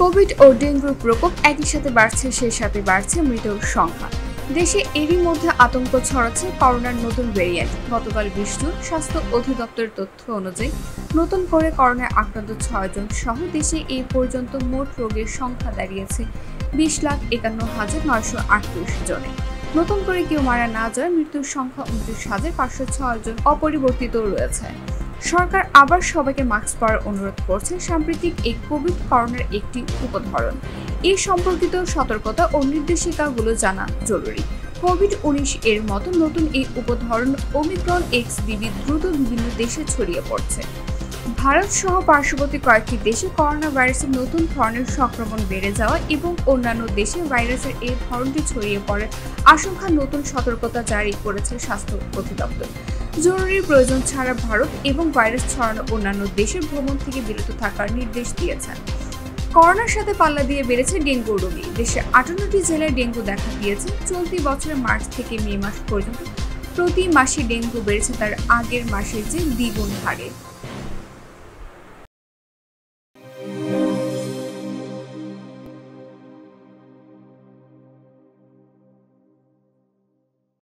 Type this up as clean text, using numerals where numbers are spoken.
Covid ও ডেঙ্গুর প্রকোপ একই সাথে বাড়ছে, সেই সাথে বাড়ছে মৃতের সংখ্যা। দেশে এরই মধ্যে আতঙ্ক ছড়াচ্ছে করোনার নতুন ভেরিয়েন্ট। গতকাল 20 জুন স্বাস্থ্য অধিদপ্তরের তথ্য অনুযায়ী নতুন করে করোনায় আক্রান্ত 6 জন সহ দেশে এই পর্যন্ত মোট রোগীর সংখ্যা দাঁড়িয়েছে 20,51,938 জনে। নতুন করে কেউ মারা না যায়, মৃত্যুর সংখ্যা 29,506 জন অপরিবর্তিত রয়েছে। সরকার আবার সবাইকে মাস্ক পরার অনুরোধ করছে। সাম্প্রতিক এই কোভিড করোনার একটি উপধরন, এই সম্পর্কিত সতর্কতা ও নির্দেশিকাগুলো জানা জরুরি। কোভিড-19 এর মতো নতুন এই উপধরন ওমিক্রন XBB দ্রুত বিভিন্ন দেশে ছড়িয়ে পড়ছে। ভারত সহ পার্শ্ববর্তী কয়েকটি দেশে করোনা ভাইরাসের নতুন ধরনের সংক্রমণ বেড়ে যাওয়া এবং অন্যান্য দেশে ভাইরাসের এই ধরনটি ছড়িয়ে পড়ার আশঙ্কা নতুন সতর্কতা জারি করেছে স্বাস্থ্য অধিদপ্তর। জরুরি প্রয়োজন ছাড়া ভারত এবং ভাইরাস ছড়ানো অন্যান্য দেশের ভ্রমণ থেকে বিরত থাকার নির্দেশ দিয়েছেন। করোনার সাথে পাল্লা দিয়ে বেড়েছে ডেঙ্গু রোগী। দেশে 58টি জেলায় ডেঙ্গু দেখা দিয়েছে। চলতি বছরের মার্চ থেকে মে মাস পর্যন্ত প্রতি মাসে ডেঙ্গু বেড়েছে তার আগের মাসের চেয়ে দ্বিগুণ হারে।